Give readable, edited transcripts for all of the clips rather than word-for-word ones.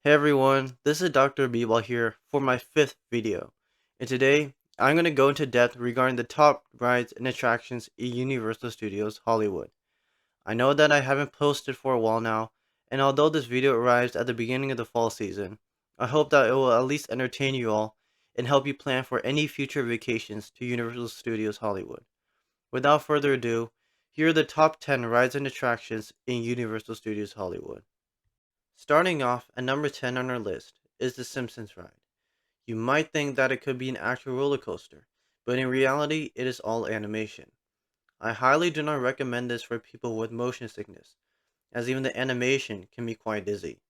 Hey everyone, this is Dr. Bebal here for my fifth video, and today I'm going to go into depth regarding the top rides and attractions in Universal Studios Hollywood. I know that I haven't posted for a while now, and although this video arrives at the beginning of the fall season, I hope that it will at least entertain you all and help you plan for any future vacations to Universal Studios Hollywood. Without further ado, here are the top 10 rides and attractions in Universal Studios Hollywood. Starting off at number 10 on our list is the Simpsons Ride. You might think that it could be an actual roller coaster, but in reality, it is all animation. I highly do not recommend this for people with motion sickness, as even the animation can be quite dizzy.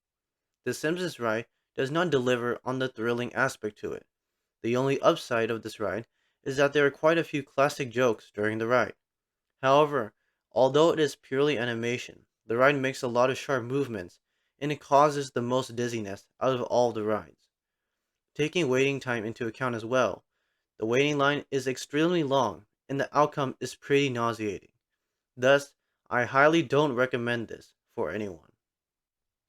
The Simpsons Ride does not deliver on the thrilling aspect to it. The only upside of this ride is that there are quite a few classic jokes during the ride. However, although it is purely animation, the ride makes a lot of sharp movements and it causes the most dizziness out of all the rides. Taking waiting time into account as well, the waiting line is extremely long and the outcome is pretty nauseating. Thus, I highly don't recommend this for anyone.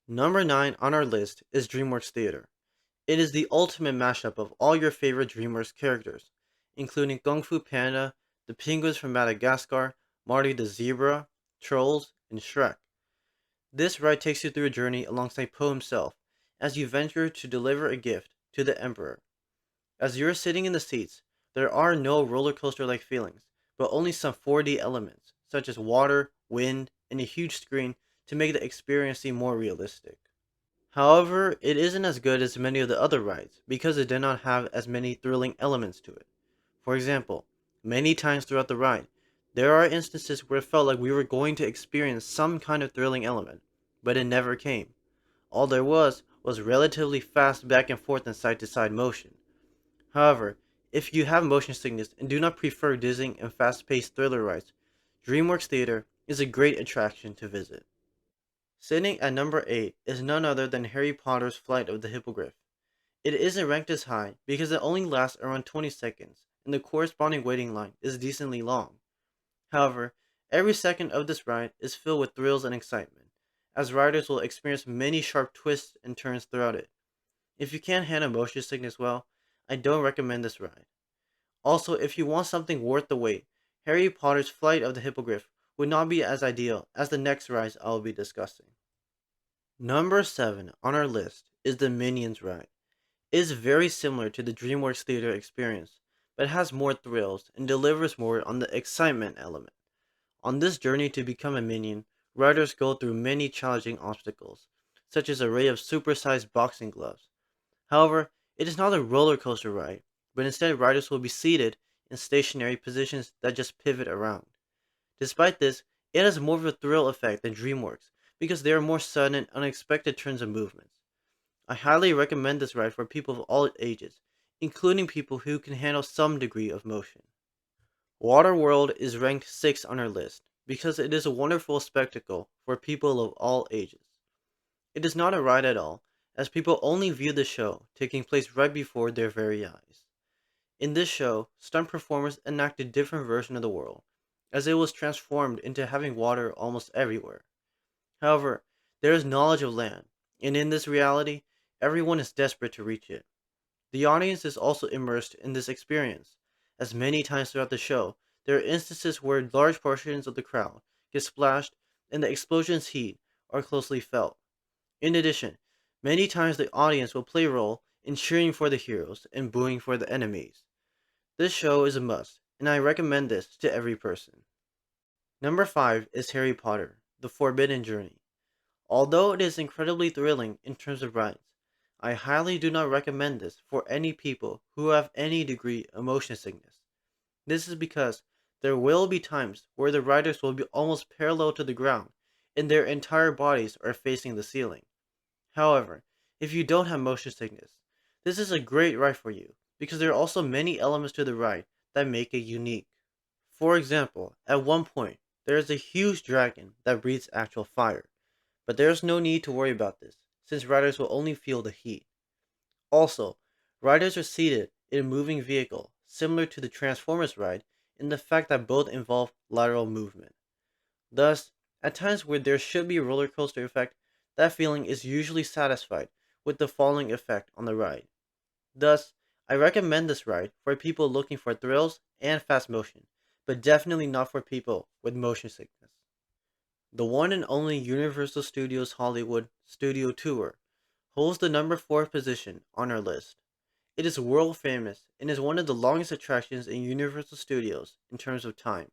Number 9 on our list is DreamWorks Theater. It is the ultimate mashup of all your favorite DreamWorks characters, including Kung Fu Panda, the penguins from Madagascar, Marty the Zebra, Trolls, and Shrek. This ride takes you through a journey alongside Poe himself as you venture to deliver a gift to the Emperor. As you're sitting in the seats, there are no roller coaster like feelings, but only some 4D elements, such as water, wind, and a huge screen to make the experience seem more realistic. However, it isn't as good as many of the other rides because it did not have as many thrilling elements to it. For example, many times throughout the ride, there are instances where it felt like we were going to experience some kind of thrilling element, but it never came. All there was relatively fast back and forth and side to side motion. However, if you have motion sickness and do not prefer dizzying and fast paced thriller rides, DreamWorks Theater is a great attraction to visit. Sitting at number 8 is none other than Harry Potter's Flight of the Hippogriff. It isn't ranked as high because it only lasts around 20 seconds and the corresponding waiting line is decently long. However, every second of this ride is filled with thrills and excitement, as riders will experience many sharp twists and turns throughout it. If you can't handle motion sickness well, I don't recommend this ride. Also, if you want something worth the wait, Harry Potter's Flight of the Hippogriff would not be as ideal as the next rides I will be discussing. Number 7 on our list is the Minions ride. It is very similar to the DreamWorks Theater experience, but has more thrills and delivers more on the excitement element. On this journey to become a minion, riders go through many challenging obstacles, such as an array of supersized boxing gloves. However, it is not a roller coaster ride, but instead riders will be seated in stationary positions that just pivot around. Despite this, it has more of a thrill effect than DreamWorks because there are more sudden and unexpected turns and movements. I highly recommend this ride for people of all ages, including people who can handle some degree of motion. Waterworld is ranked 6 on our list because it is a wonderful spectacle for people of all ages. It is not a ride at all, as people only view the show taking place right before their very eyes. In this show, stunt performers enact a different version of the world, as it was transformed into having water almost everywhere. However, there is knowledge of land, and in this reality, everyone is desperate to reach it. The audience is also immersed in this experience, as many times throughout the show, there are instances where large portions of the crowd get splashed and the explosion's heat are closely felt. In addition, many times the audience will play a role in cheering for the heroes and booing for the enemies. This show is a must, and I recommend this to every person. Number 5 is Harry Potter, The Forbidden Journey. Although it is incredibly thrilling in terms of rides, I highly do not recommend this for any people who have any degree of motion sickness. This is because there will be times where the riders will be almost parallel to the ground and their entire bodies are facing the ceiling. However, if you don't have motion sickness, this is a great ride for you because there are also many elements to the ride that make it unique. For example, at one point, there is a huge dragon that breathes actual fire, but there is no need to worry about this since riders will only feel the heat. Also, riders are seated in a moving vehicle similar to the Transformers ride in the fact that both involve lateral movement. Thus, at times where there should be a roller coaster effect, that feeling is usually satisfied with the following effect on the ride. Thus, I recommend this ride for people looking for thrills and fast motion, but definitely not for people with motion sickness. The one and only Universal Studios Hollywood Studio Tour holds the number 4 position on our list. It is world famous and is one of the longest attractions in Universal Studios in terms of time,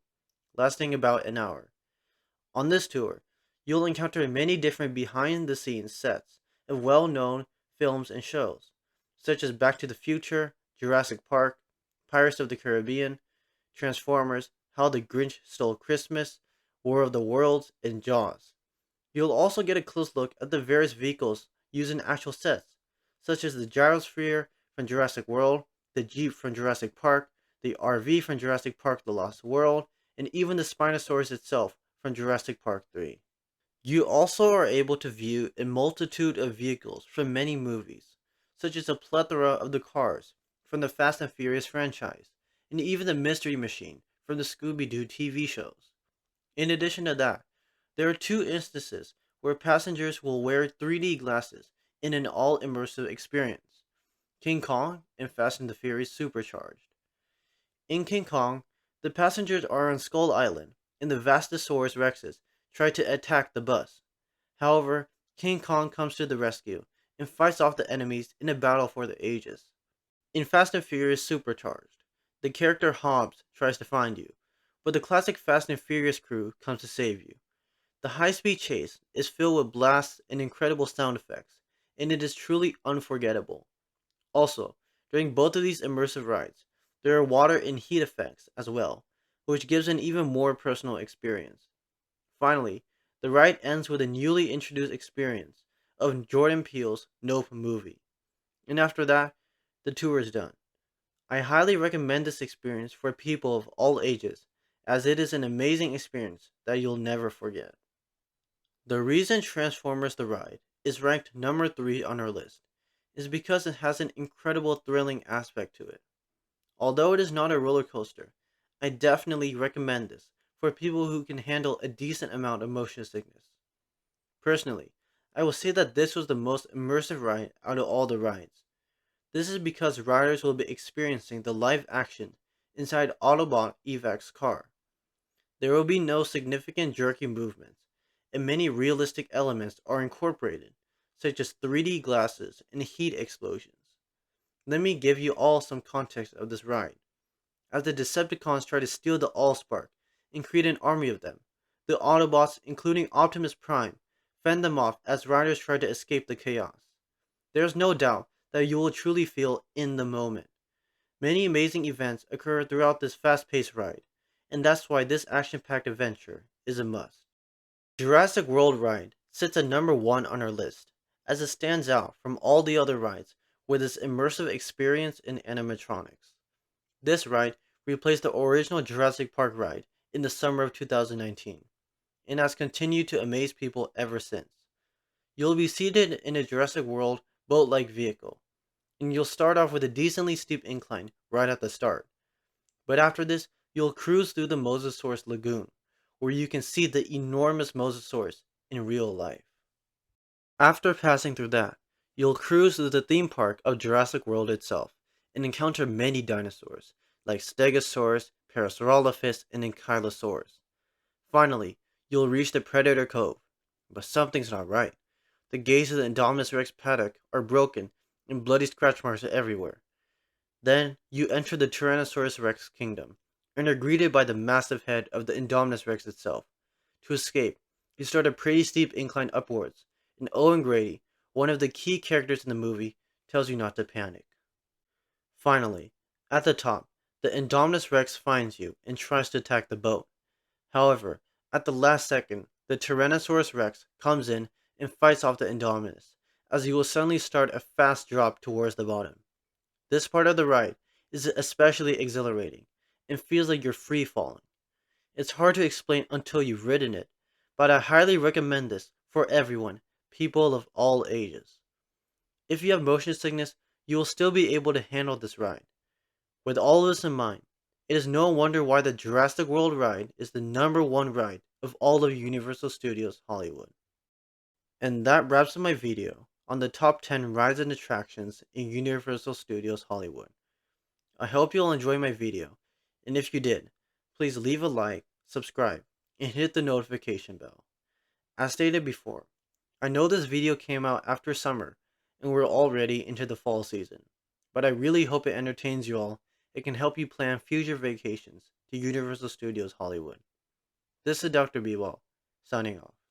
lasting about an hour. On this tour, you'll encounter many different behind the scenes sets of well known films and shows, such as Back to the Future, Jurassic Park, Pirates of the Caribbean, Transformers, How the Grinch Stole Christmas, War of the Worlds, and Jaws. You'll also get a close look at the various vehicles used in actual sets, such as the gyrosphere from Jurassic World, the Jeep from Jurassic Park, the RV from Jurassic Park The Lost World, and even the Spinosaurus itself from Jurassic Park 3. You also are able to view a multitude of vehicles from many movies, such as a plethora of the cars from the Fast and Furious franchise, and even the Mystery Machine from the Scooby-Doo TV shows. In addition to that, there are 2 instances where passengers will wear 3D glasses in an all-immersive experience: King Kong and Fast and the Furious Supercharged. In King Kong, the passengers are on Skull Island, and the Vastasaurus Rexes try to attack the bus. However, King Kong comes to the rescue and fights off the enemies in a battle for the ages. In Fast and Furious Supercharged, the character Hobbs tries to find you, but the classic Fast and Furious crew comes to save you. The high-speed chase is filled with blasts and incredible sound effects, and it is truly unforgettable. Also, during both of these immersive rides, there are water and heat effects as well, which gives an even more personal experience. Finally, the ride ends with a newly introduced experience of Jordan Peele's Nope movie. And after that, the tour is done. I highly recommend this experience for people of all ages, as it is an amazing experience that you'll never forget. The reason Transformers the Ride is ranked number 3 on our list is because it has an incredible thrilling aspect to it. Although it is not a roller coaster, I definitely recommend this for people who can handle a decent amount of motion sickness. Personally, I will say that this was the most immersive ride out of all the rides. This is because riders will be experiencing the live action inside Autobot Evac's car. There will be no significant jerky movements, and many realistic elements are incorporated, such as 3D glasses and heat explosions. Let me give you all some context of this ride. As the Decepticons try to steal the Allspark and create an army of them, the Autobots, including Optimus Prime, fend them off as riders try to escape the chaos. There is no doubt that you will truly feel in the moment. Many amazing events occur throughout this fast-paced ride, and that's why this action-packed adventure is a must. Jurassic World ride sits at number 1 on our list, as it stands out from all the other rides with its immersive experience in animatronics. This ride replaced the original Jurassic Park ride in the summer of 2019, and has continued to amaze people ever since. You'll be seated in a Jurassic World boat-like vehicle, and you'll start off with a decently steep incline right at the start. But after this, you'll cruise through the Mosasaurus Lagoon, where you can see the enormous Mosasaurus in real life. After passing through that, you'll cruise through the theme park of Jurassic World itself, and encounter many dinosaurs, like Stegosaurus, Parasaurolophus, and Ankylosaurus. Finally, you'll reach the Predator Cove, but something's not right. The gates of the Indominus Rex paddock are broken, and bloody scratch marks are everywhere. Then, you enter the Tyrannosaurus Rex Kingdom, and are greeted by the massive head of the Indominus Rex itself. To escape, you start a pretty steep incline upwards, and Owen Grady, one of the key characters in the movie, tells you not to panic. Finally, at the top, the Indominus Rex finds you and tries to attack the boat. However, at the last second, the Tyrannosaurus Rex comes in and fights off the Indominus, as you will suddenly start a fast drop towards the bottom. This part of the ride is especially exhilarating, and feels like you're free falling. It's hard to explain until you've ridden it, but I highly recommend this for everyone, people of all ages. If you have motion sickness, you will still be able to handle this ride. With all of this in mind, it is no wonder why the Jurassic World ride is the number 1 ride of all of Universal Studios Hollywood. And that wraps up my video on the top 10 rides and attractions in Universal Studios Hollywood. I hope you'll enjoy my video, and if you did, please leave a like, subscribe, and hit the notification bell. As stated before, I know this video came out after summer and we're already into the fall season, but I really hope it entertains you all. It can help you plan future vacations to Universal Studios Hollywood. This is Dr. Bewell, signing off.